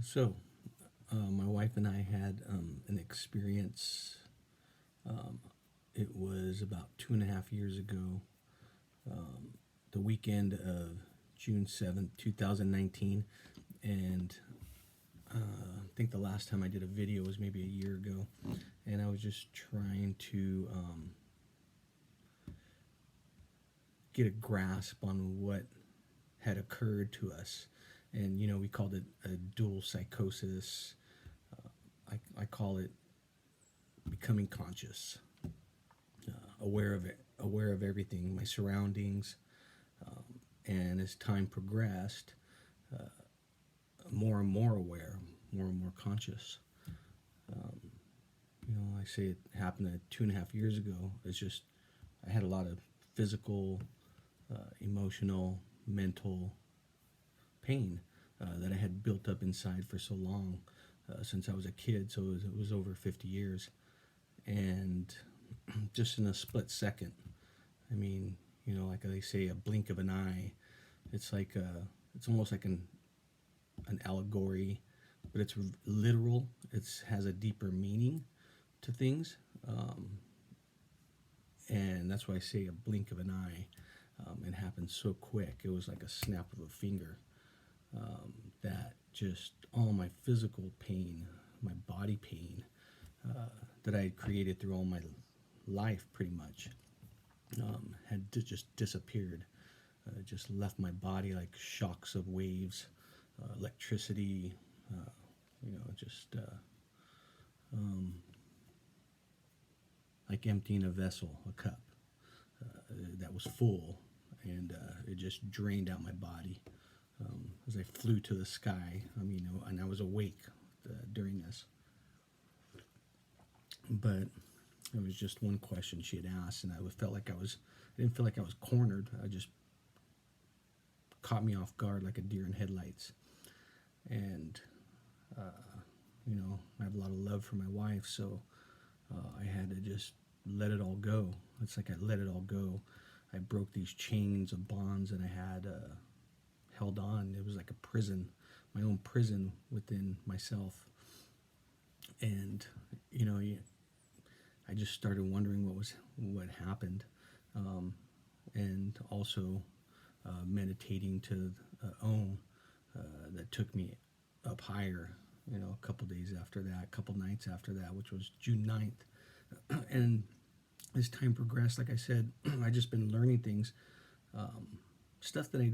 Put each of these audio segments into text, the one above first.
So, my wife and I had an experience. Um, it was about 2.5 years ago, the weekend of June 7th, 2019. And I think the last time I did a video was maybe a year ago. And I was just trying to get a grasp on what had occurred to us. And, we called it a dual psychosis. I call it becoming conscious, aware of it, aware of everything, my surroundings, and as time progressed, more and more aware, more and more conscious. Um, I say it happened 2.5 years ago. It's just I had a lot of physical, emotional, mental pain that I had built up inside for so long, since I was a kid. So it was over 50 years, and just in a split second. I mean, like they say, a blink of an eye. It's almost like an allegory, but it's literal. It has a deeper meaning to things, and that's why I say a blink of an eye. It happened so quick. It was like a snap of a finger. That just all my physical pain, my body pain, that I had created through all my life, pretty much, had just disappeared. Just left my body like shocks of waves, electricity, just um, like emptying a vessel, a cup that was full, and it just drained out my body as I flew to the sky. And I was awake during this, but it was just one question she had asked, and I didn't feel like I was cornered. I just caught me off guard like a deer in headlights. And I have a lot of love for my wife, so I had to just let it all go. It's like I let it all go. I broke these chains of bonds that I had held on. It was like a prison, my own prison within myself. And I just started wondering what happened, and also meditating to Om, that took me up higher. A couple days after that, a couple nights after that, which was June 9th. And as time progressed, like I said, I just been learning things, stuff that I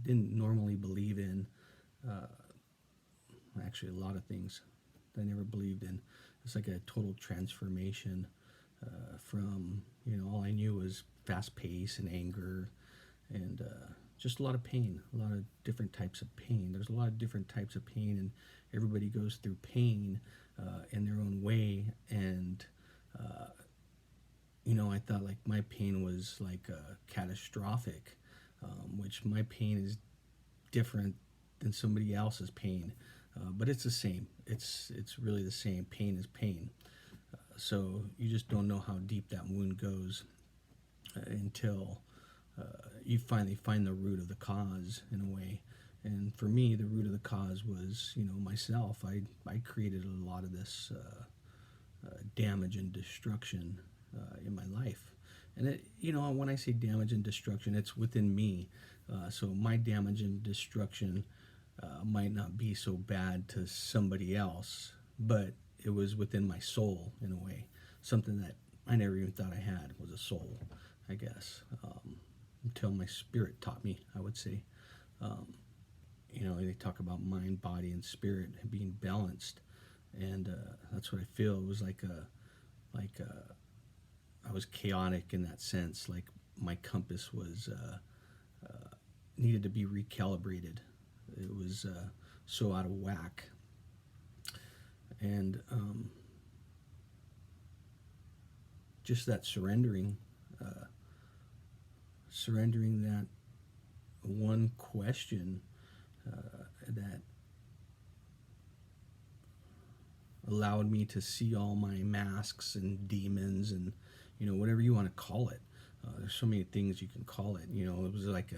didn't normally believe in. Uh, Actually, a lot of things that I never believed in. It's like a total transformation from all I knew was fast pace and anger, and just a lot of pain, a lot of different types of pain. There's a lot of different types of pain, and everybody goes through pain in their own way. And uh, I thought like my pain was like catastrophic, which my pain is different than somebody else's pain, but it's the same. It's really the same. Pain is pain. So you just don't know how deep that wound goes until you finally find the root of the cause, in a way. And for me, the root of the cause was myself. I created a lot of this damage and destruction in my life. And when I say damage and destruction, it's within me. So my damage and destruction might not be so bad to somebody else, but it was within my soul, in a way. Something that I never even thought I had was a soul, I guess, until my spirit taught me, I would say. Um, they talk about mind, body, and spirit being balanced, and that's what I feel. It was like I was chaotic in that sense. Like my compass was needed to be recalibrated. It was so out of whack, and just that surrendering that one question that allowed me to see all my masks and demons and whatever you want to call it. There's so many things you can call it. It was like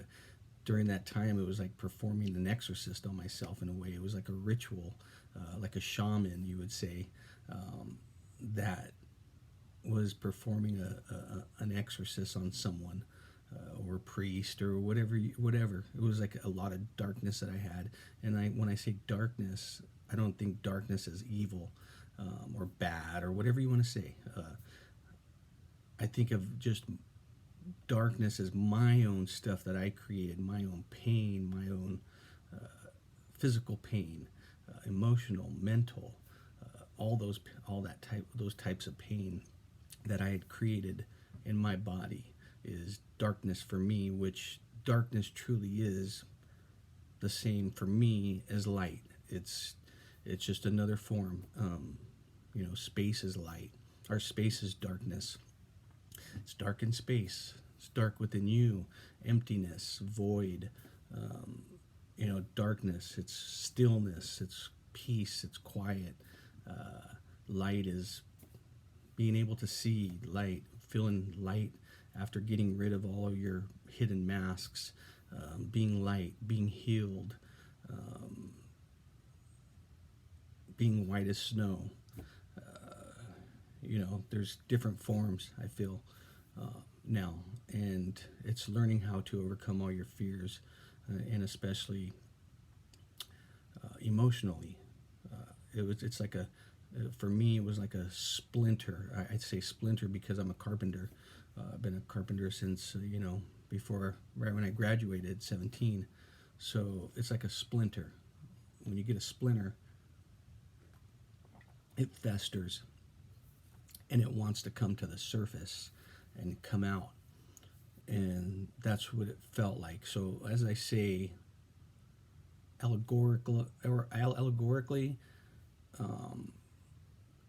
during that time, it was like performing an exorcist on myself in a way. It was like a ritual, like a shaman, you would say, that was performing an exorcist on someone, or a priest or whatever. Whatever. It was like a lot of darkness that I had, and when I say darkness, I don't think darkness as evil, or bad or whatever you want to say. I think of just darkness as my own stuff that I created, my own pain, my own physical pain, emotional, mental, those types of pain that I had created in my body is darkness for me, which darkness truly is the same for me as light. It's just another form. Space is light. Our space is darkness. It's dark in space. It's dark within you. Emptiness, void. Darkness. It's stillness. It's peace. It's quiet. Light is being able to see light, feeling light after getting rid of all of your hidden masks, being light, being healed, being white as snow. There's different forms, I feel, now, and it's learning how to overcome all your fears, and especially emotionally. It's like for me, it was like a splinter. I'd say splinter because I'm a carpenter. I've been a carpenter since, right when I graduated, 17. So it's like a splinter. When you get a splinter, it festers and it wants to come to the surface and come out. And that's what it felt like. So as I say, allegorically,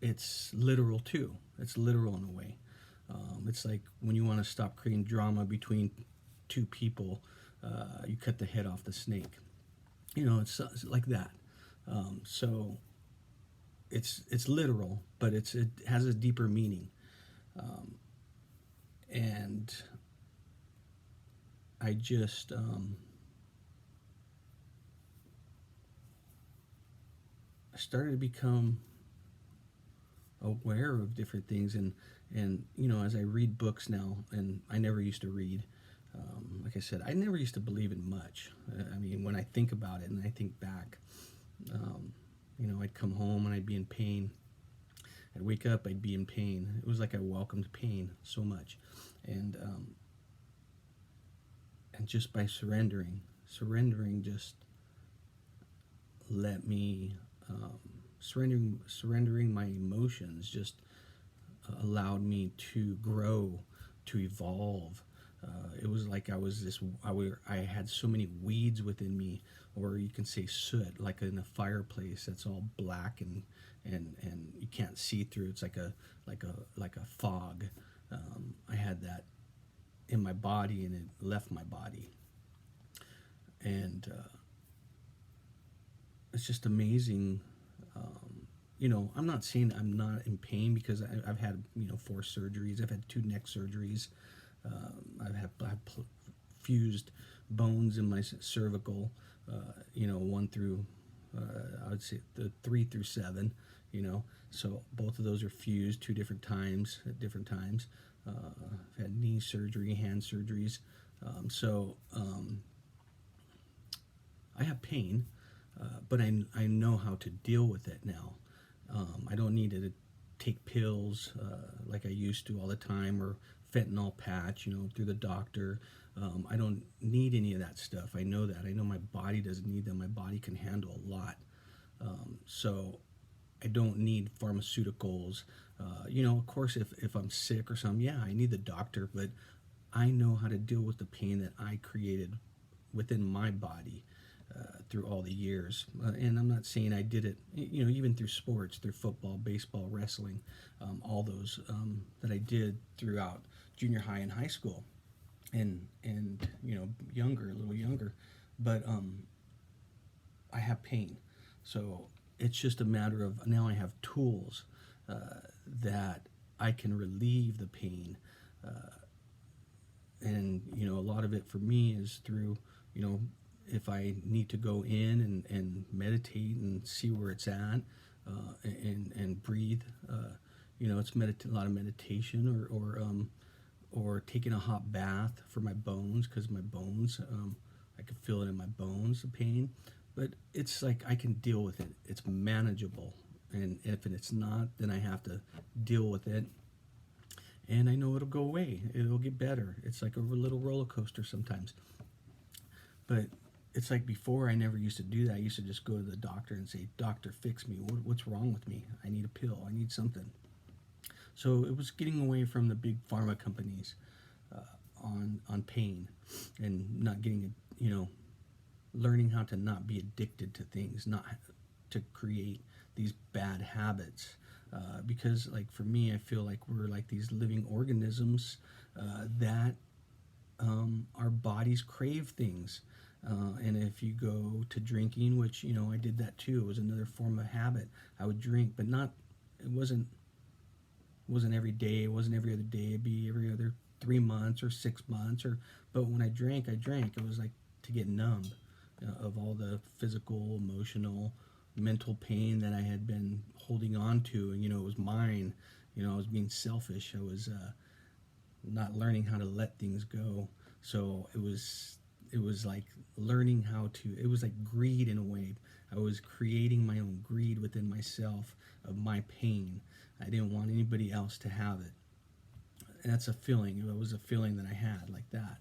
it's literal too. It's literal in a way. It's like when you want to stop creating drama between two people, you cut the head off the snake. It's like that. So it's literal, but it has a deeper meaning. And I just started to become aware of different things, and as I read books now, and I never used to read. Like I said, I never used to believe in much. I mean, when I think about it and I think back, I'd come home and I'd be in pain. I'd wake up, I'd be in pain. It was like I welcomed pain so much, and just by surrendering just let me surrendering my emotions just allowed me to grow, to evolve. It was like I had so many weeds within me, or you can say soot, like in a fireplace that's all black and you can't see through. It's like a fog. I had that in my body, and it left my body, and it's just amazing. I'm not saying I'm not in pain, because I've had 4 surgeries. I've had 2 neck surgeries. I've fused bones in my cervical. 1 through I would say the 3 through 7. So both of those are fused 2 different times at different times. I've had knee surgery, hand surgeries. I have pain, but I know how to deal with it now. I don't need to take pills like I used to all the time, or fentanyl patch, through the doctor. I don't need any of that stuff. I know that. I know my body doesn't need them. My body can handle a lot. So I don't need pharmaceuticals. Of course, if I'm sick or something, yeah, I need the doctor, but I know how to deal with the pain that I created within my body through all the years. And I'm not saying I did it, even through sports, through football, baseball, wrestling, all those that I did throughout junior high and high school, and a little younger. But I have pain. So it's just a matter of now I have tools that I can relieve the pain. And a lot of it for me is through you know, if I need to go in and meditate and see where it's at, and breathe, it's a lot of meditation, or taking a hot bath for my bones, because my bones, I can feel it in my bones, the pain. But it's like I can deal with it. It's manageable. And if it's not, then I have to deal with it. And I know it'll go away. It'll get better. It's like a little roller coaster sometimes. But it's like before, I never used to do that. I used to just go to the doctor and say, "Doctor, fix me. What's wrong with me? I need a pill. I need something." So it was getting away from the big pharma companies, on pain, and not getting, learning how to not be addicted to things, not to create these bad habits. Because, like, for me, I feel like we're like these living organisms, that our bodies crave things. And if you go to drinking, which, I did that too, it was another form of habit. I would drink, but not, it wasn't every day, it wasn't every other day, it'd be every other 3 months or 6 months. But when I drank, it was like to get numb, of all the physical, emotional, mental pain that I had been holding on to. And, it was mine. I was being selfish. I was, not learning how to let things go. So it was like learning how to, it was like greed in a way. I was creating my own greed within myself of my pain. I didn't want anybody else to have it. And that's a feeling. It was a feeling that I had like that.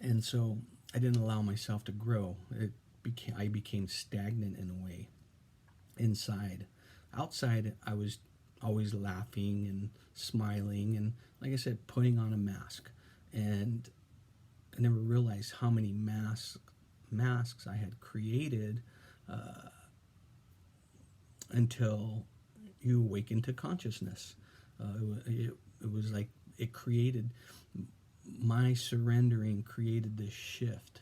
And so I didn't allow myself to grow. I became stagnant in a way inside. Outside, I was always laughing and smiling, and, like I said, putting on a mask. And I never realized how many masks I had created, until you awaken to consciousness. It was like it created, my surrendering created this shift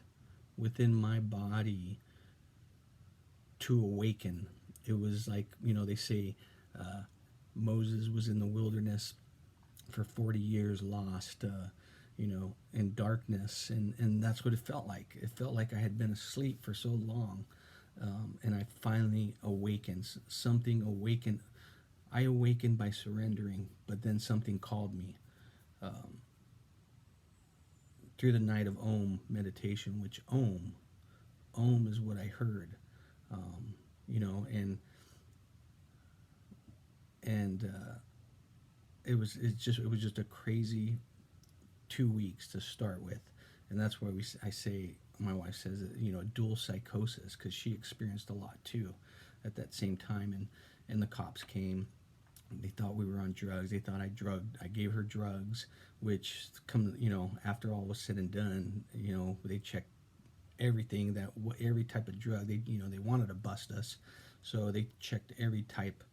within my body to awaken. It was like, they say, Moses was in the wilderness for 40 years, lost, in darkness. And that's what it felt like. It felt like I had been asleep for so long. And I finally awakened. Something awakened. I awakened by surrendering, but then something called me, through the night of Om meditation, which Om is what I heard, and it was just a crazy 2 weeks to start with. And that's why I say, my wife says that, dual psychosis, because she experienced a lot too at that same time. And the cops came. They thought we were on drugs. They thought I gave her drugs, which after all was said and done, they checked everything, every type of drug. They wanted to bust us, so they checked every type,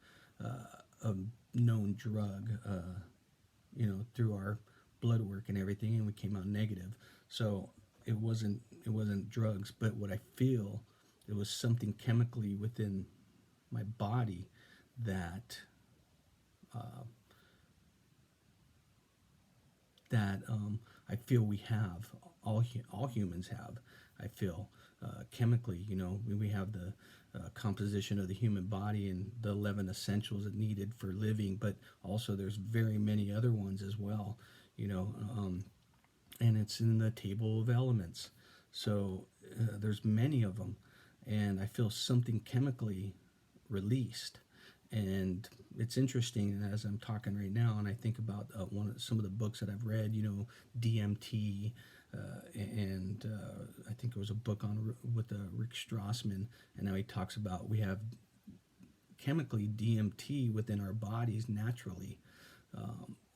of known drug, through our blood work and everything, and we came out negative. So it wasn't drugs, but what I feel, it was something chemically within my body that, I feel we have, all humans have. I feel, chemically, we have the, composition of the human body and the 11 essentials that needed for living, but also there's very many other ones as well, and it's in the table of elements. So, there's many of them, and I feel something chemically released. And it's interesting as I'm talking right now, and I think about, some of the books that I've read, DMT, and I think it was a book with Rick Strassman, and now he talks about we have chemically DMT within our bodies naturally,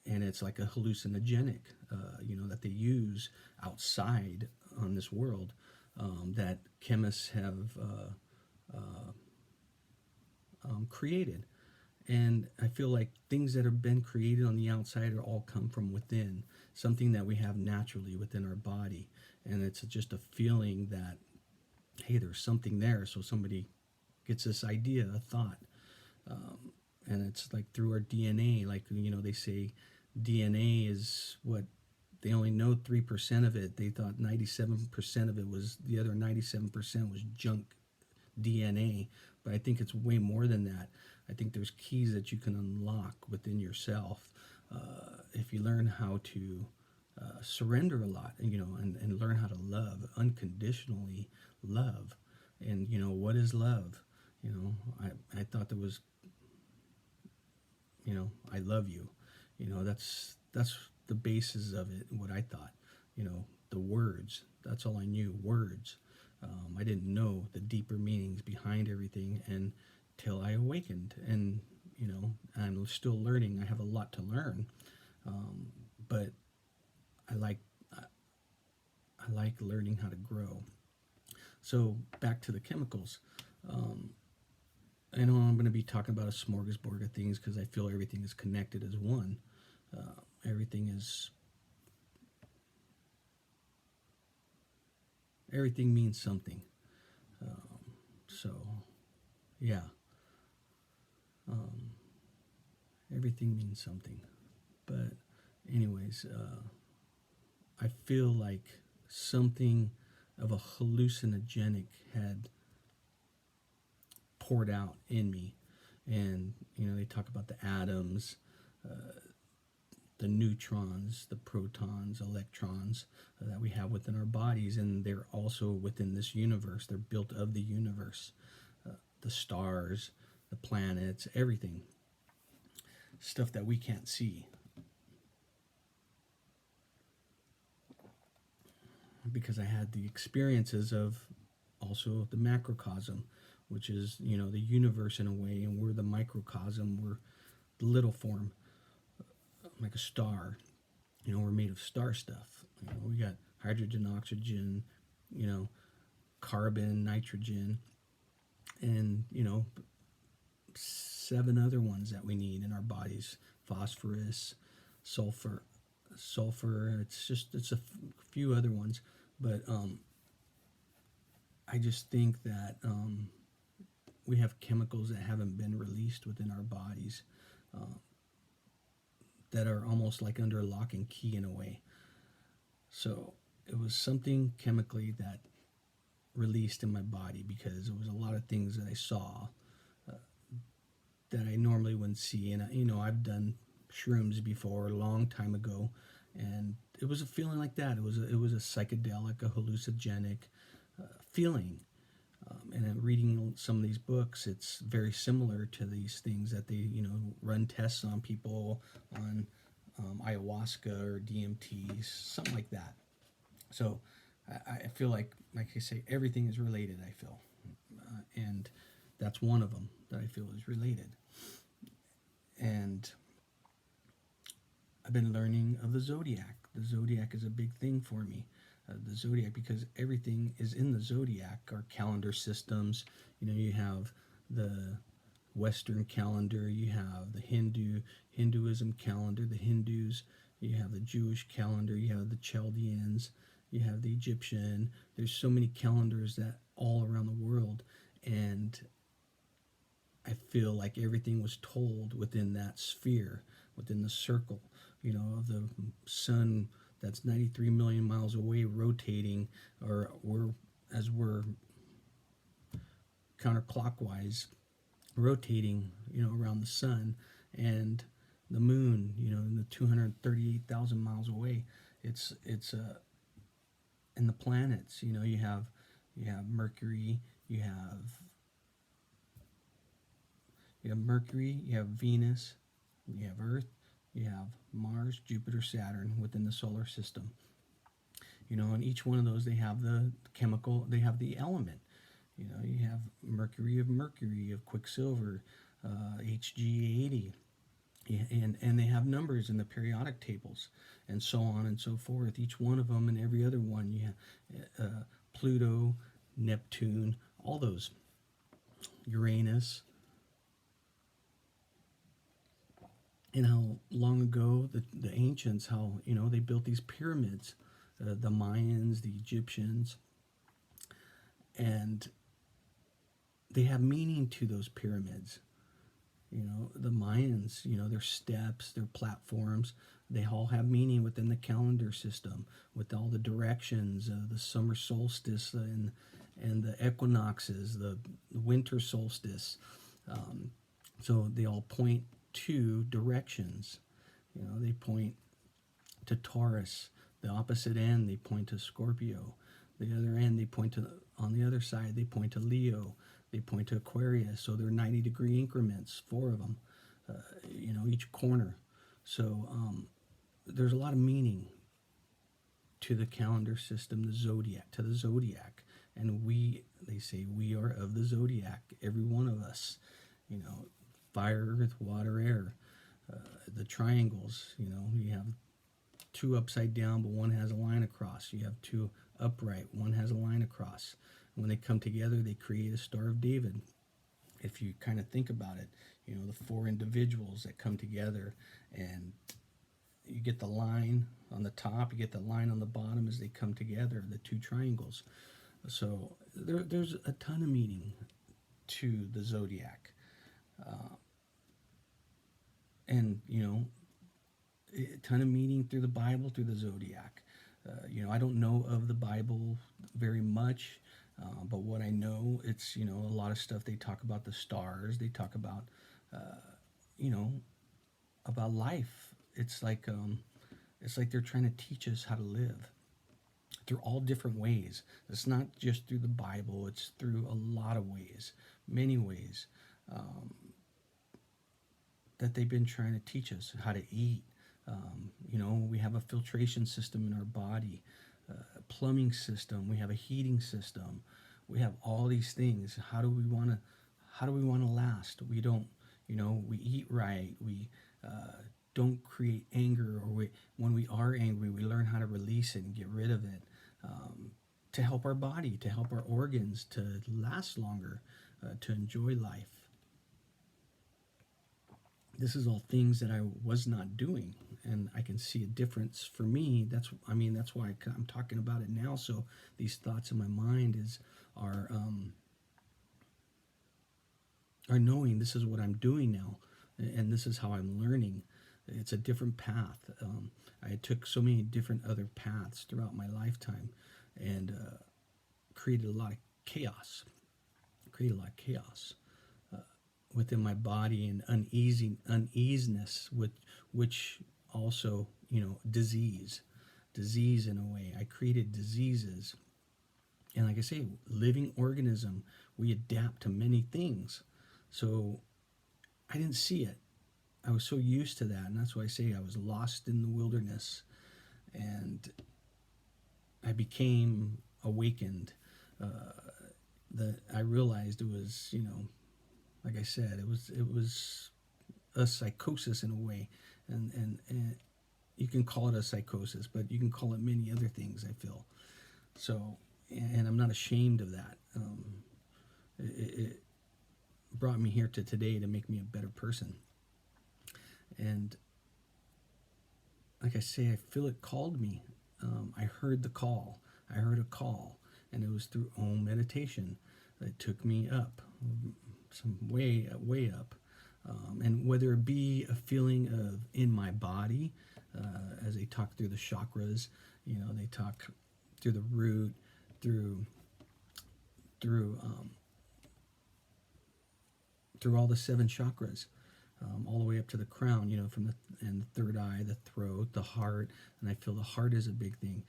and it's like a hallucinogenic, that they use outside on this world, that chemists have, created. And I feel like things that have been created on the outside are all come from within, something that we have naturally within our body. And it's just a feeling that, hey, there's something there. So somebody gets this idea, a thought. And it's like through our DNA, like, they say DNA is what they only know 3% of it. They thought 97% of it was, the other 97% was junk DNA. But I think it's way more than that. I think there's keys that you can unlock within yourself if you learn how to surrender a lot, and learn how to love unconditionally. Love, and what is love? I thought there was, I love you. That's the basis of it. What I thought, the words. That's all I knew. Words. I didn't know the deeper meanings behind everything until I awakened, and I'm still learning. I have a lot to learn, but I like I like learning how to grow. So back to the chemicals. I know I'm going to be talking about a smorgasbord of things because I feel everything is connected as one. Everything is everything means something. So yeah, um, everything means something. But anyways, I feel like something of a hallucinogenic had poured out in me. And they talk about the atoms, the neutrons, the protons, electrons that we have within our bodies, and they're also within this universe. They're built of the universe, the stars, the planets, everything, stuff that we can't see. Because I had the experiences of also the macrocosm, which is the universe in a way, and we're the microcosm. We're the little form, like a star. We're made of star stuff. We got hydrogen, oxygen, carbon, nitrogen, and 7 other ones that we need in our bodies: phosphorus, sulfur. It's a few other ones, but I just think that we have chemicals that haven't been released within our bodies, that are almost like under lock and key in a way. So it was something chemically that released in my body, because it was a lot of things that I saw that I normally wouldn't see. And I've done shrooms before a long time ago, and it was a feeling like that. It was a psychedelic, a hallucinogenic feeling. And I'm reading some of these books, it's very similar to these things that they run tests on people on ayahuasca or DMT, something like that. So I feel like I say, everything is related. I feel, and that's one of them that I feel is related. And I've been learning of the Zodiac. The Zodiac is a big thing for me. The Zodiac, because everything is in the Zodiac. Our calendar systems, you have the Western calendar, you have the Hinduism calendar, the Hindus, you have the Jewish calendar, you have the Chaldeans, you have the Egyptian. There's so many calendars that all around the world, and I feel like everything was told within that sphere, within the circle, of the sun that's 93 million miles away, rotating, or we're counterclockwise rotating, around the sun, and the moon, in the 238,000 miles away. It's and the planets, you have Mercury, you have Mercury, you have Venus, you have Earth, you have Mars, Jupiter, Saturn within the solar system. And each one of those, they have the chemical, they have the element. You have mercury, of quicksilver, Hg80, and they have numbers in the periodic tables, and so on and so forth. Each one of them, and every other one, you have Pluto, Neptune, all those, Uranus. And how long ago the ancients, how they built these pyramids, the Mayans, the Egyptians, and they have meaning to those pyramids. The Mayans, their steps, their platforms, they all have meaning within the calendar system with all the directions, the summer solstice and the equinoxes, the winter solstice. Um, so they all point to directions. They point to Taurus. The opposite end, they point to Scorpio. The other end, they point to, on the other side, they point to Leo. They point to Aquarius. So they're 90-degree increments, four of them, each corner. So there's a lot of meaning to the calendar system, to the zodiac. And they say we are of the zodiac, every one of us, fire, earth, water, air. The triangles, you have two upside down, but one has a line across. You have two upright, one has a line across. When they come together, they create a Star of David. If you kind of think about it, the four individuals that come together, and you get the line on the top, you get the line on the bottom as they come together, the two triangles. So there's a ton of meaning to the zodiac. And, a ton of meaning through the Bible, through the zodiac. I don't know of the Bible very much, but what I know, it's, a lot of stuff. They talk about the stars. They talk about, about life. It's like they're trying to teach us how to live through all different ways. It's not just through the Bible. It's through a lot of ways, many ways, that they've been trying to teach us how to eat. We have a filtration system in our body, a plumbing system. We have a heating system. We have all these things. How do we want to last? We don't, we eat right. We don't create anger, or when we are angry, we learn how to release it and get rid of it, to help our body, to help our organs to last longer, to enjoy life. This is all things that I was not doing, and I can see a difference for me. That's why I'm talking about it now. So these thoughts in my mind are knowing this is what I'm doing now, and this is how I'm learning. It's a different path. I took so many different other paths throughout my lifetime, and created a lot of chaos. Within my body, and uneasiness, with which also, disease in a way. I created diseases, and like I say, living organism, we adapt to many things. So I didn't see it. I was so used to that, and that's why I say I was lost in the wilderness, and I became awakened. That I realized it was, like I said, it was a psychosis in a way, and you can call it a psychosis, but you can call it many other things, I feel. So, and I'm not ashamed of that. It brought me here to today to make me a better person. And like I say, I feel it called me. I heard the call. I heard a call, and it was through Om meditation. It took me up, some way up. And whether it be a feeling of in my body, as they talk through the chakras, they talk through the root, through all the seven chakras, all the way up to the crown, from the third eye, the throat, the heart, and I feel the heart is a big thing.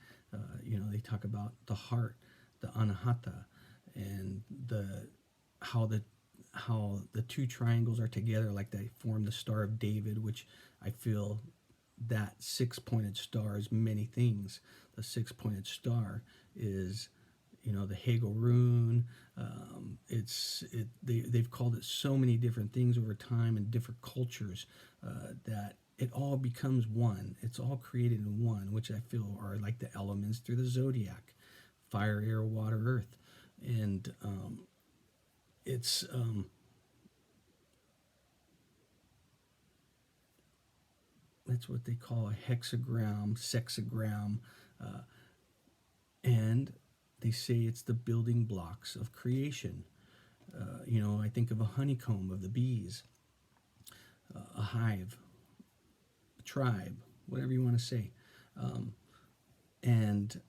They talk about the heart, the anahata, and how the two triangles are together, like they form the Star of David, which I feel that six-pointed star is many things. The six-pointed star is, the Hegel rune. They've called it so many different things over time in different cultures, that it all becomes one. It's all created in one, which I feel are like the elements through the zodiac: fire, air, water, earth. And it's that's what they call a hexagram, sexagram, and they say it's the building blocks of creation. I think of a honeycomb of the bees. a hive, a tribe, whatever you want to say. And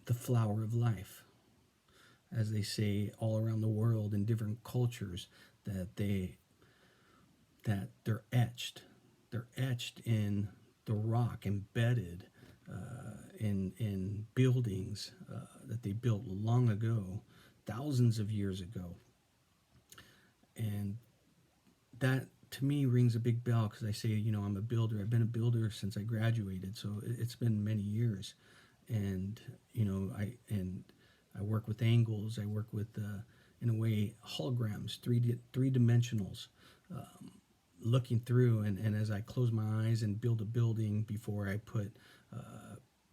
the flower of life, as they say all around the world in different cultures, that they're etched. They're etched in the rock, embedded in buildings that they built long ago, thousands of years ago. And that to me rings a big bell because I say, I'm a builder. I've been a builder since I graduated, so it's been many years. And I work with angles. I work with in a way holograms, three dimensionals, looking through. And as I close my eyes and build a building before I put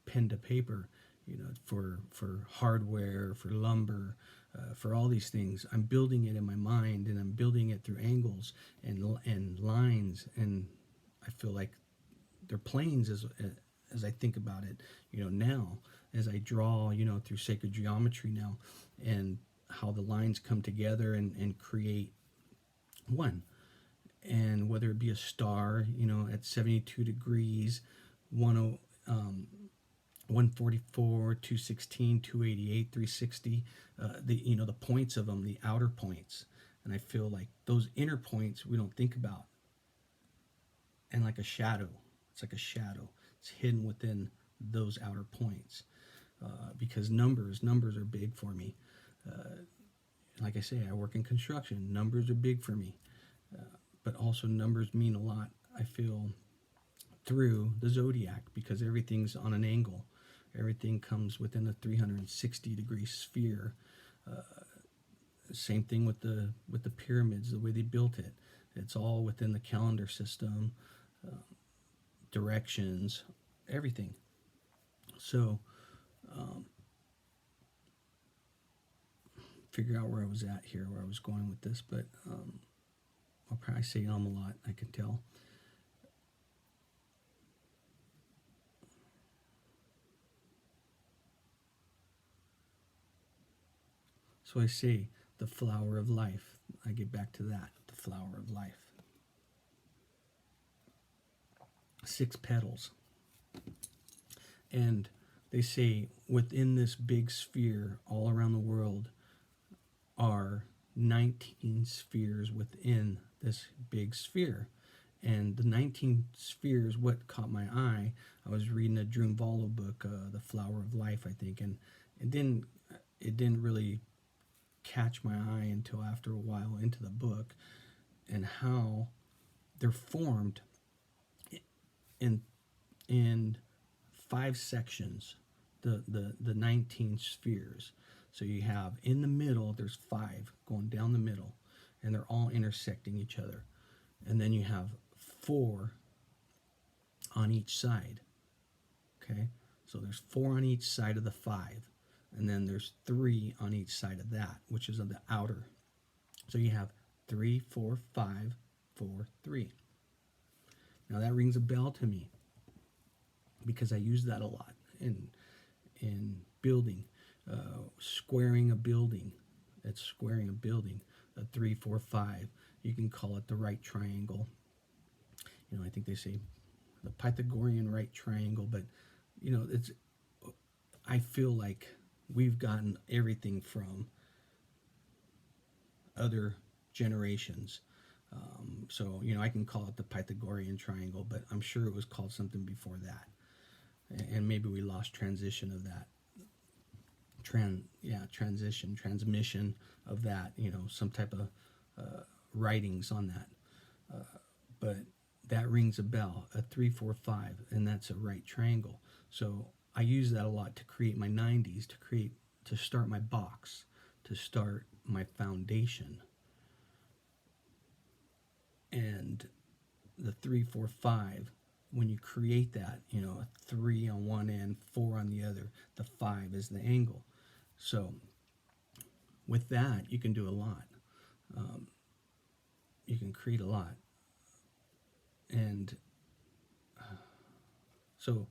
pen to paper, for hardware, for lumber, for all these things. I'm building it in my mind, and I'm building it through angles and lines, and I feel like they're planes as I think about it. Now as I draw, through sacred geometry now, and how the lines come together and create one. And whether it be a star, at 72 degrees, 144, 216, 288, 360, the points of them, the outer points. And I feel like those inner points we don't think about. And like a shadow, it's like a shadow. It's hidden within those outer points. Because numbers are big for me. Like I say, I work in construction. Numbers are big for me. But also numbers mean a lot, I feel, through the Zodiac, because everything's on an angle. Everything comes within a 360-degree sphere. Same thing with the pyramids, the way they built it. It's all within the calendar system, directions, everything. So, figure out where I was at here, where I was going with this, but I'll probably say a lot, I can tell. So I say the flower of life. I get back to that, the flower of life. 6 petals. And they say within this big sphere all around the world are 19 spheres within this big sphere. And the 19 spheres, what caught my eye, I was reading a Drunvalo book, The Flower of Life, I think, and it didn't really catch my eye until after a while into the book, and how they're formed in 5 sections, the 19 spheres. So you have in the middle, there's 5 going down the middle, and they're all intersecting each other. And then you have 4 on each side. Okay, so there's 4 on each side of the 5, and then there's 3 on each side of that, which is on the outer. So you have 3, 4, 5, 4, 3. Now that rings a bell to me because I use that a lot in building, squaring a building. It's squaring a building. A 3, 4, 5. You can call it the right triangle. I think they say the Pythagorean right triangle, but it's. I feel like we've gotten everything from other generations. So I can call it the Pythagorean triangle, but I'm sure it was called something before that, and maybe we lost transition of that. Transmission of that. Some type of writings on that, but that rings a bell. A 3, 4, 5, and that's a right triangle. So I use that a lot to create my 90s, to start my box, to start my foundation. And the 3, 4, 5, when you create that, a 3 on one end, 4 on the other, the 5 is the angle. So with that, you can do a lot. You can create a lot. And so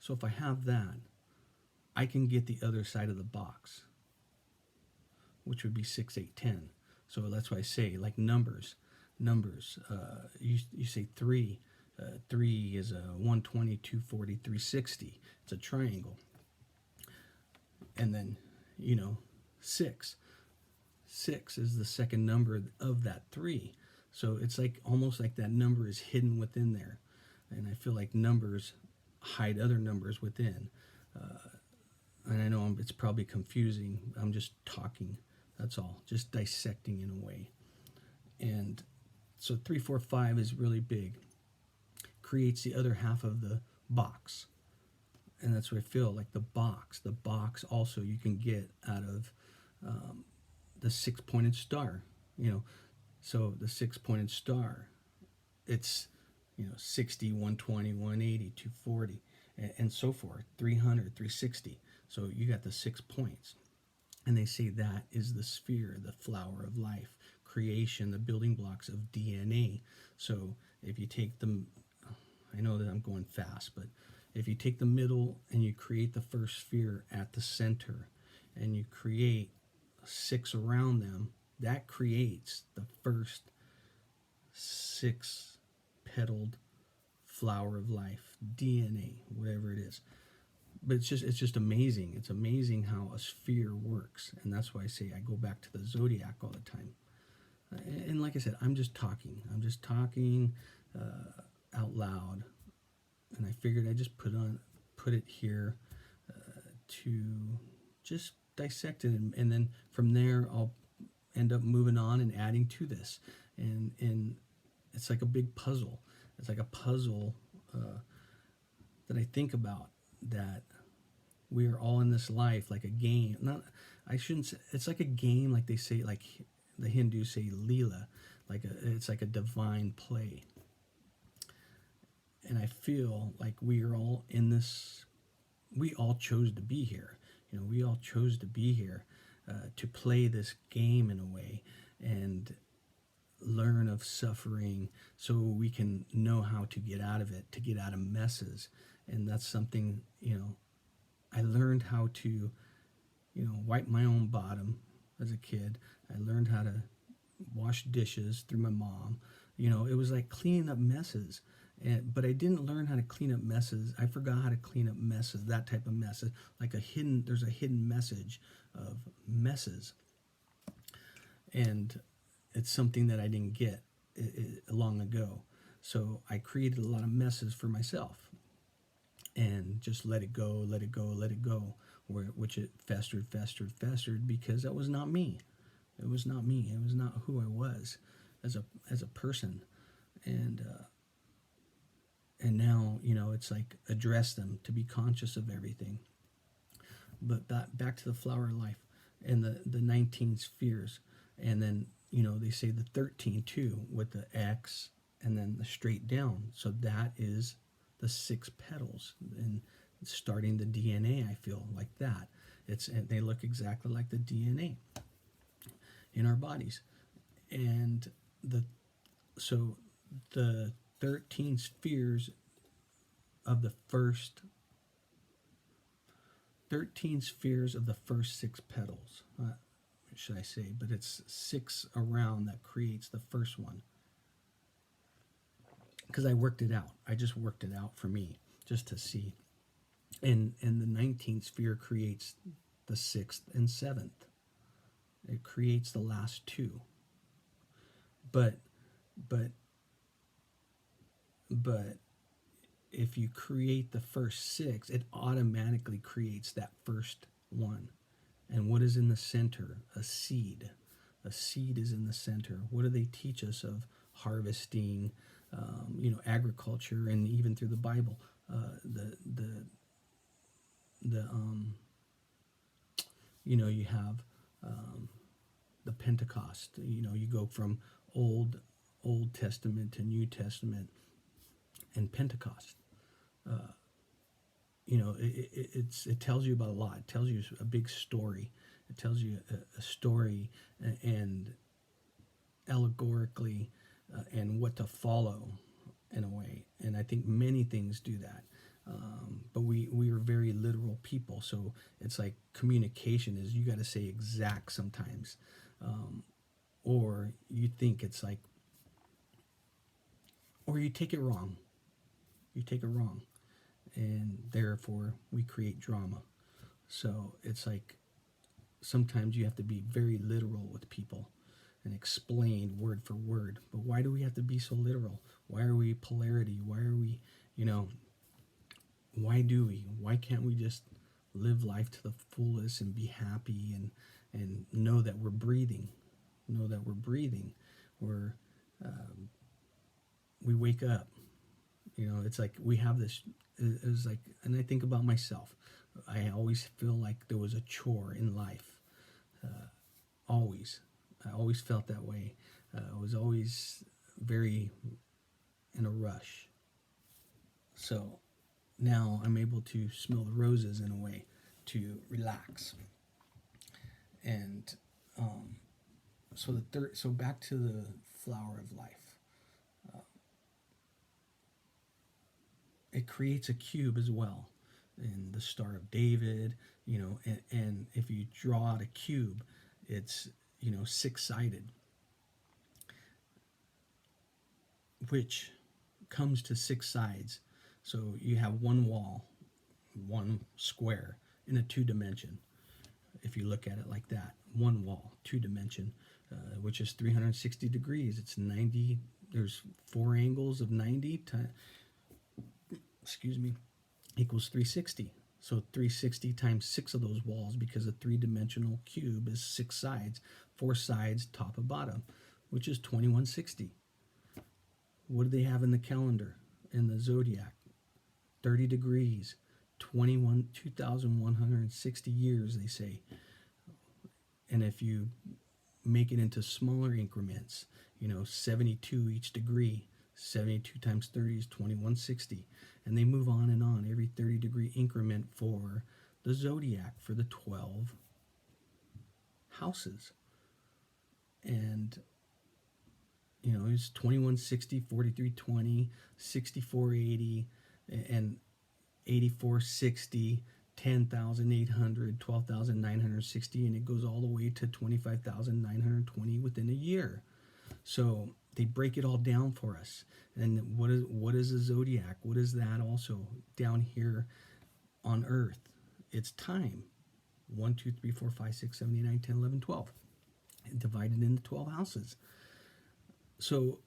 if I have that, I can get the other side of the box. which would be 6, 8, 10. So that's why I say, like, numbers. You say 3. 3 is a 120, 240, 360. It's a triangle. And then, 6. 6 is the second number of that 3. So it's like almost like that number is hidden within there. And I feel like numbers hide other numbers within. And I know it's probably confusing. I'm just talking. That's all. Just dissecting in a way. And so 3, 4, 5 is really big. Creates the other half of the box. And that's what I feel like, the box. The box also you can get out of the 6-pointed star. So the 6-pointed star, it's 60, 120, 180, 240, and so forth, 300, 360. So you got the 6 points. And they say that is the sphere, the flower of life, creation, the building blocks of DNA. So if you take them, I know that I'm going fast, but if you take the middle and you create the first sphere at the center, and you create 6 around them, that creates the first 6-petaled flower of life, DNA, whatever it is. But it's just amazing. It's amazing how a sphere works, and that's why I say I go back to the Zodiac all the time. And like I said, I'm just talking out loud, and I figured I just put it here to just dissect it, and then from there I'll end up moving on and adding to this, and it's like a big puzzle. It's like a puzzle that I think about, that we are all in this life like a game. I shouldn't say it's like a game, like they say, like the Hindus say Leela, it's like a divine play. And I feel like we are all in this. We all chose to be here. We all chose to be here to play this game in a way, and learn of suffering so we can know how to get out of it, to get out of messes. And that's something, I learned how to, wipe my own bottom as a kid. I learned how to wash dishes through my mom. It was like cleaning up messes. But I didn't learn how to clean up messes. I forgot how to clean up messes, that type of messes. There's a hidden message of messes. And it's something that I didn't get long ago. So I created a lot of messes for myself. And just let it go, which it festered, because that was not me. It was not me. It was not who I was as a person. And now, it's like address them, to be conscious of everything. But back to the flower of life and the 19 spheres. And then, they say the 13 too, with the X and then the straight down. So that is the 6 petals, and starting the DNA, I feel like that. And they look exactly like the DNA in our bodies. And the 13 spheres of the first 6 petals, should I say, but it's 6 around that creates the first one. Because I worked it out. I just worked it out for me, just to see. And the 19th sphere creates the 6th and 7th. It creates the last 2. But if you create the first 6, it automatically creates that first one. And what is in the center? A seed. A seed is in the center. What do they teach us of harvesting, agriculture, and even through the Bible? You have the Pentecost. You go from Old Testament to New Testament, and Pentecost. It tells you about a lot. It tells you a big story. It tells you a story, and allegorically, and what to follow in a way. And I think many things do that. But we are very literal people. people. So it's like communication is you got to say exact sometimes, or you think it's like, or you take it wrong. You take it wrong, and therefore we create drama. So it's like sometimes you have to be very literal with people and explain word for word. But why do we have to be so literal? Why are we polarity? Why are we, you know, why do we? Why can't we just live life to the fullest and be happy and know that we're breathing? Know that we're breathing. We're we wake up. You know, it's like we have this. It's like, and I think about myself. I always feel like there was a chore in life. Always, I always felt that way. I was always very in a rush. So now I'm able to smell the roses in a way to relax. And so the third, so back to the flower of life. It creates a cube as well, in the Star of David. You know, and if you draw out a cube, it's, you know, six-sided, which comes to six sides. So you have one wall, one square in a two-dimension. If you look at it like that, one wall, two-dimension, which is 360 degrees. It's 90. There's four angles of 90 equals 360. So 360 times six of those walls, because a three-dimensional cube is six sides, four sides, top and bottom, which is 2160. What do they have in the calendar, in the Zodiac? 30 degrees, 2,160 years, they say. And if you make it into smaller increments, you know, 72 each degree, 72 times 30 is 2160. And they move on and on, every 30-degree increment for the Zodiac, for the 12 houses. And, you know, it's 2160, 4320, 6480, and 8460, 10,800, 12,960, and it goes all the way to 25,920 within a year. So they break it all down for us. And what is a zodiac? What is that also down here on Earth? It's time. 1, 2, 3, 4, 5, 6, 7, 8, 9, 10, 11, 12. And divided into 12 houses. So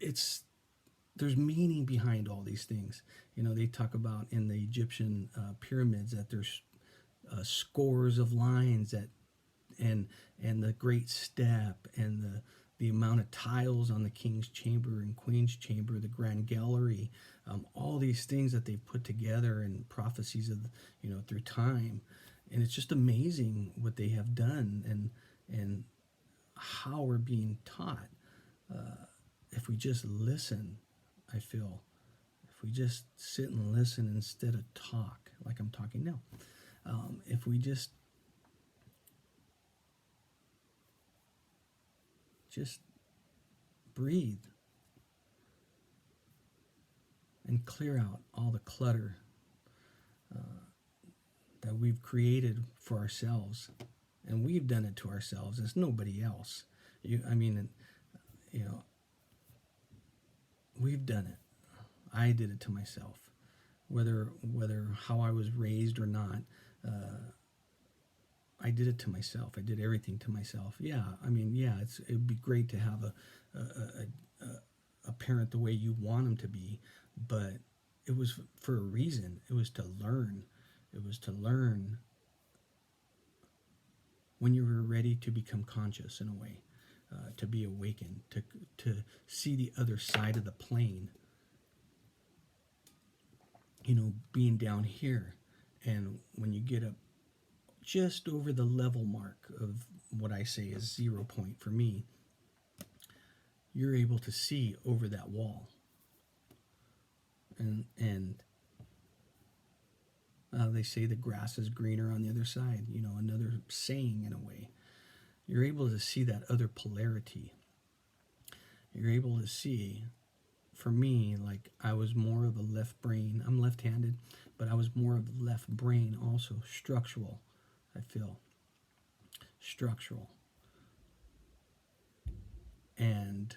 there's meaning behind all these things. You know, they talk about in the Egyptian pyramids that there's scores of lines that, and the great step, and the amount of tiles on the king's chamber and queen's chamber, the grand gallery, all these things that they put together, and prophecies of, you know, through time. And it's just amazing what they have done, and how we're being taught. If we just listen, I feel, if we just sit and listen instead of talk, like I'm talking now, if we just breathe and clear out all the clutter that we've created for ourselves, and we've done it to ourselves. It's nobody else. You know, we've done it. I did it to myself. Whether how I was raised or not, I did it to myself. I did everything to myself. Yeah, I mean, yeah, it'd be great to have a parent the way you want them to be, but it was for a reason. It was to learn. It was to learn when you were ready to become conscious in a way, to be awakened, to see the other side of the plane. You know, being down here, and when you get up just over the level mark of what I say is 0 point for me, you're able to see over that wall. And they say the grass is greener on the other side, you know, another saying in a way. You're able to see that other polarity. You're able to see for me, like I was more of a left brain. I'm left-handed, but I was more of a left brain, also structural. I feel structural, and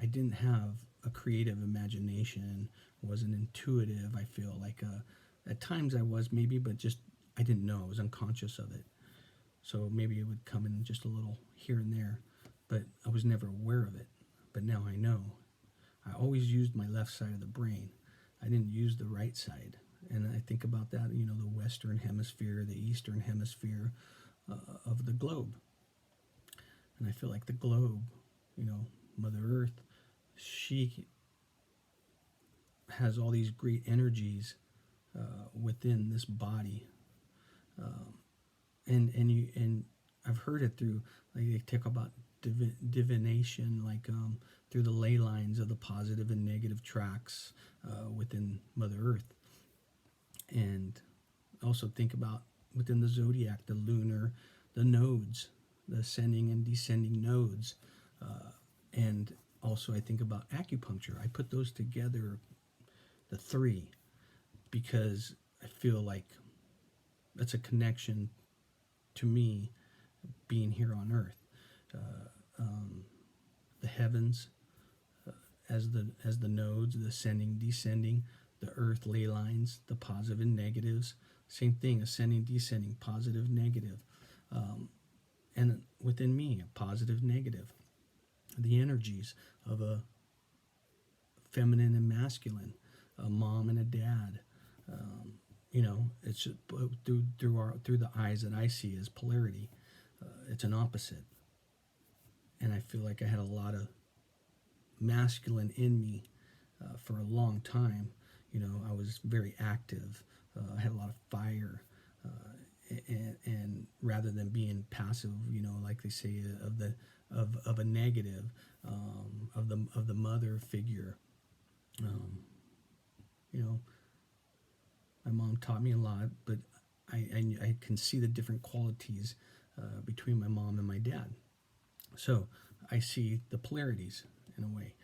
I didn't have a creative imagination. Wasn't intuitive. I feel like at times I was maybe, but just I didn't know. I was unconscious of it. So maybe it would come in just a little here and there, but I was never aware of it. But now I know. I always used my left side of the brain. I didn't use the right side. And I think about that, the Western hemisphere, the Eastern hemisphere of the globe. And I feel like the globe, Mother Earth, she has all these great energies within this body. And I've heard it through, like they talk about divination, like through the ley lines of the positive and negative tracks within Mother Earth. And also think about within the Zodiac, the lunar, the nodes, the ascending and descending nodes. And also I think about acupuncture. I put those together, the three, because I feel like that's a connection to me being here on Earth. The heavens as the nodes, the ascending, descending, the Earth ley lines, the positive and negatives. Same thing, ascending, descending, positive, negative. And within me, a positive, negative. The energies of a feminine and masculine, a mom and a dad. It's through the eyes that I see as polarity. It's an opposite, and I feel like I had a lot of masculine in me for a long time. I was very active. I had a lot of fire, and rather than being passive, like they say of a negative, of the mother figure. My mom taught me a lot, but I can see the different qualities between my mom and my dad. So I see the polarities in a way.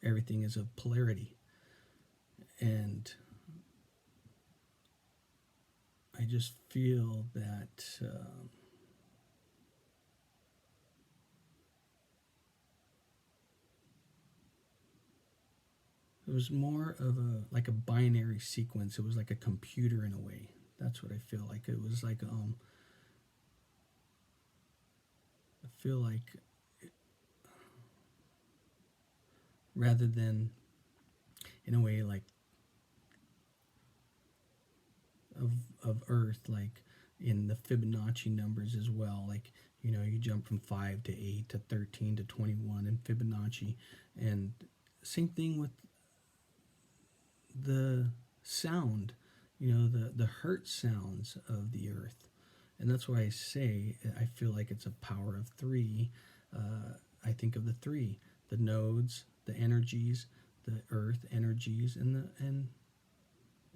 Everything is a polarity. And I just feel that it was more of like a binary sequence. It was like a computer in a way. That's what I feel like. It was like I feel like rather than in a way like of Earth, like in the Fibonacci numbers as well, like you jump from 5 to 8 to 13 to 21 in Fibonacci. And same thing with the sound, the hertz sounds of the Earth. And that's why I say I feel like it's a power of three. I think of the three: the nodes, the energies, the Earth energies, and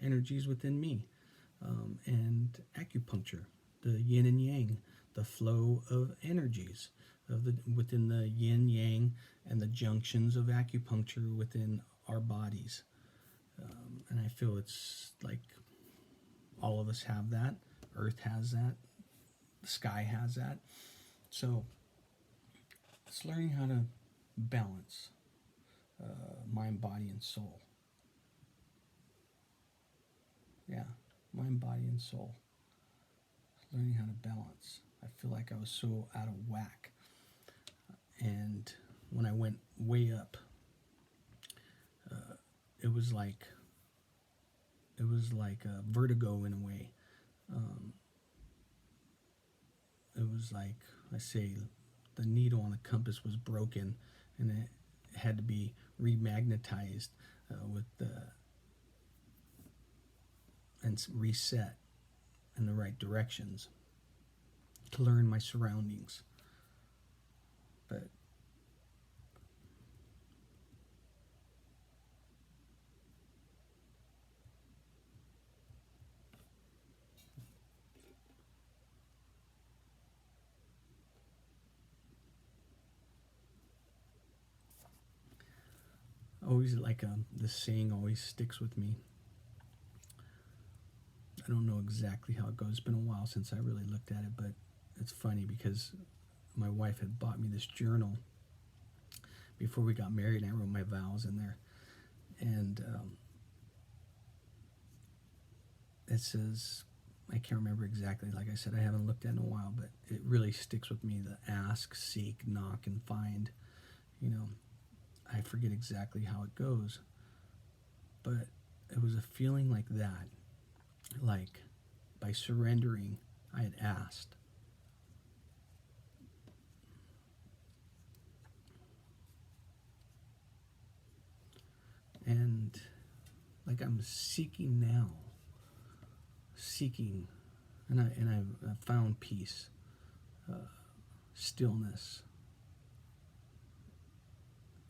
energies within me, and acupuncture, the yin and yang, the flow of energies within the yin yang and the junctions of acupuncture within our bodies. And I feel it's like all of us have that. Earth has that. The sky has that. So it's learning how to balance mind, body, and soul. Yeah, mind, body, and soul. Learning how to balance. I feel like I was so out of whack. And when I went way up, it was like a vertigo in a way. It was like, I say, the needle on the compass was broken, and it had to be remagnetized and reset in the right directions to learn my surroundings. But always like this saying always sticks with me. I don't know exactly how it goes. It's been a while since I really looked at it, but it's funny because my wife had bought me this journal before we got married, and I wrote my vows in there. And it says, I can't remember exactly. Like I said, I haven't looked at it in a while, but it really sticks with me. The ask, seek, knock, and find. You know, I forget exactly how it goes, but it was a feeling like that. Like by surrendering, I had asked. And like I'm seeking now, seeking, and I've found peace, stillness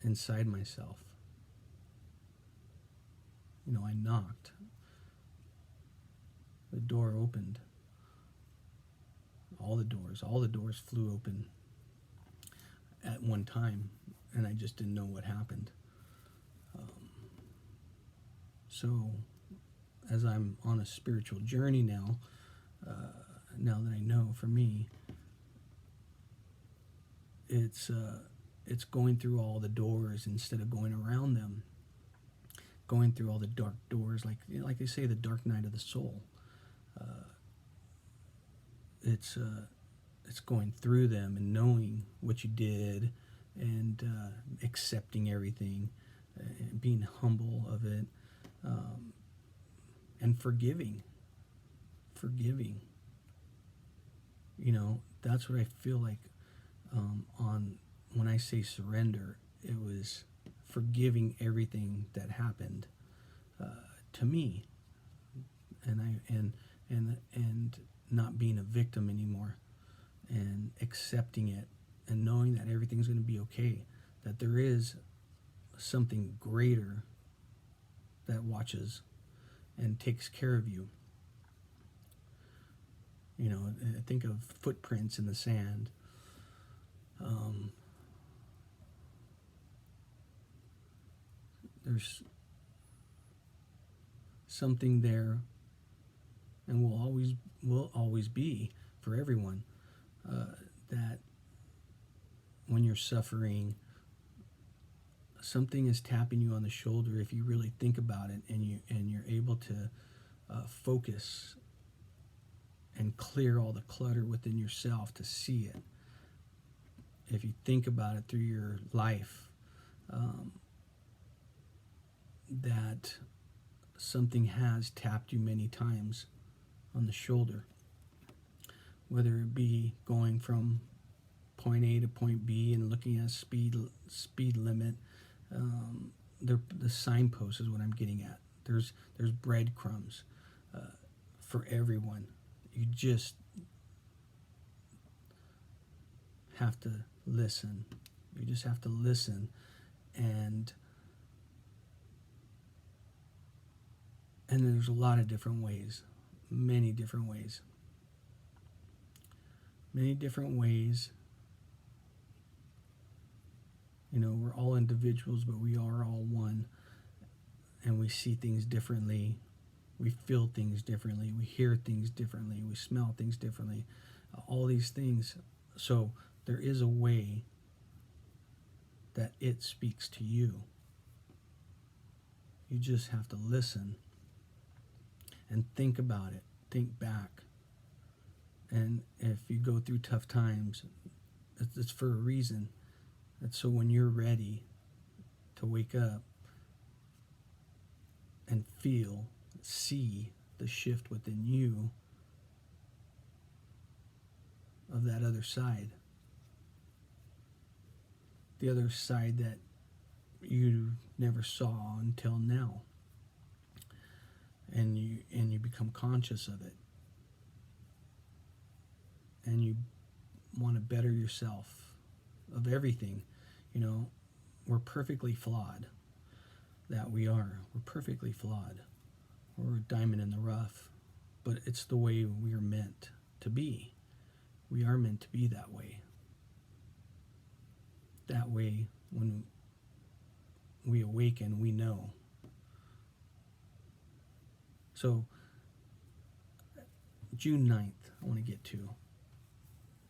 inside myself. You know, I knocked. The door opened. All the doors flew open at one time, and I just didn't know what happened. So, as I'm on a spiritual journey now, now that I know, for me, it's going through all the doors instead of going around them. Going through all the dark doors, like they say, the dark night of the soul. It's going through them and knowing what you did, and accepting everything, and being humble of it, and forgiving. You know, that's what I feel like on when I say surrender. It was forgiving everything that happened to me, and not being a victim anymore, and accepting it, and knowing that everything's going to be okay, that there is something greater that watches and takes care of you. You know, I think of footprints in the sand. There's something there, and will always be for everyone, that when you're suffering, something is tapping you on the shoulder if you really think about it, and you're able to focus and clear all the clutter within yourself to see it. If you think about it through your life, that something has tapped you many times on the shoulder, whether it be going from point A to point B and looking at speed limit. The signpost is what I'm getting at. There's breadcrumbs for everyone. You just have to listen. You just have to listen, and there's a lot of different ways, many different ways. You know, we're all individuals, but we are all one, and we see things differently. We feel things differently. We hear things differently. We smell things differently. All these things. So there is a way that it speaks to you. You just have to listen and think about it. Think back. And if you go through tough times, it's for a reason. It's so when you're ready to wake up and see the shift within you of that other side. The other side that you never saw until now. And you become conscious of it. And you want to better yourself of everything. You know, we're perfectly flawed. That we are. We're perfectly flawed. We're a diamond in the rough. But it's the way we are meant to be. We are meant to be that way. That way, when we awaken, we know. So June 9th, I want to get to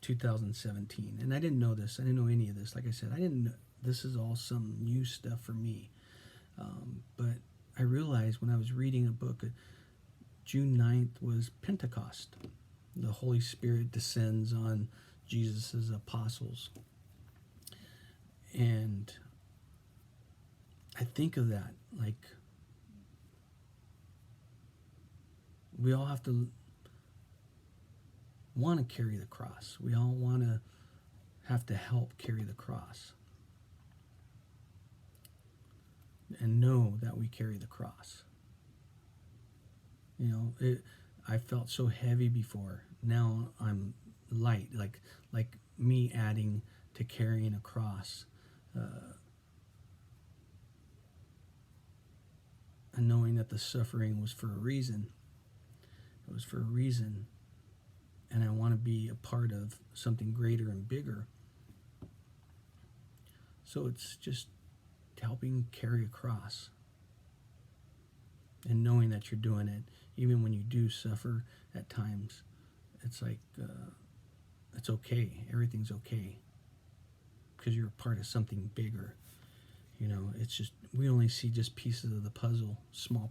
2017. And I didn't know this. I didn't know any of this. Like I said, I didn't know. This is all some new stuff for me. But I realized when I was reading a book, June 9th was Pentecost. The Holy Spirit descends on Jesus' apostles. And I think of that like we all have to want to carry the cross. We all want to have to help carry the cross. And know that we carry the cross. You know, I felt so heavy before. Now I'm light, like me adding to carrying a cross, and knowing that the suffering was for a reason. It was for a reason, and I want to be a part of something greater and bigger. So it's just helping carry a cross, and knowing that you're doing it, even when you do suffer at times. It's like it's okay. Everything's okay because you're a part of something bigger. You know, it's just we only see just pieces of the puzzle, small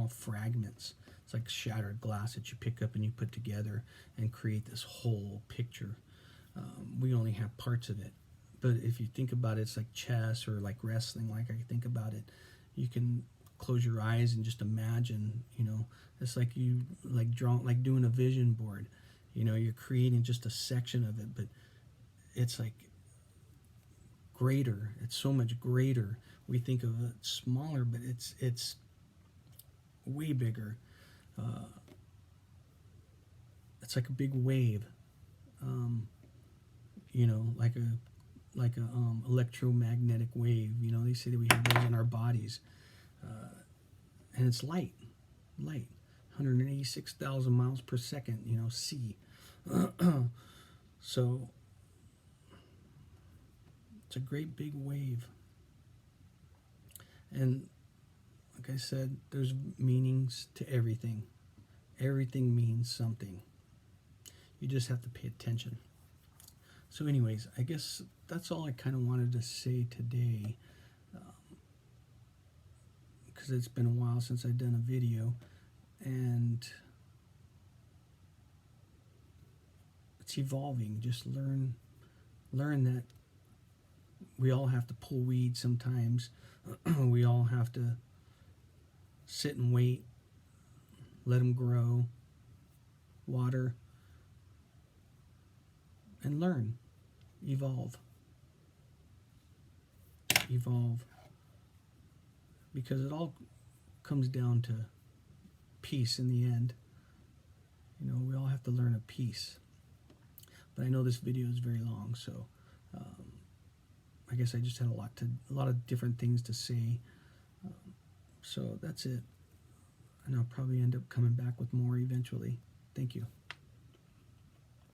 fragments. It's like shattered glass that you pick up and you put together and create this whole picture. We only have parts of it. But if you think about it, it's like chess or like wrestling. Like I think about it, you can close your eyes and just imagine. You know, it's like you like doing a vision board. You know, you're creating just a section of it, but it's like greater. It's so much greater. We think of it smaller, but it's way bigger. It's like a big wave. You know, like a electromagnetic wave. You know, they say that we have those in our bodies, and it's light, 186,000 miles per second. You know, C. So it's a great big wave, and like I said, there's meanings to everything. Everything means something. You just have to pay attention. So anyways, I guess that's all I kind of wanted to say today, because it's been a while since I've done a video, and it's evolving. Just learn that we all have to pull weeds sometimes. We all have to sit and wait, let them grow, water, and learn, evolve, because it all comes down to peace in the end. You know, we all have to learn a peace. But I know this video is very long, so I guess I just had a lot of different things to say. So that's it. And I'll probably end up coming back with more eventually. Thank you.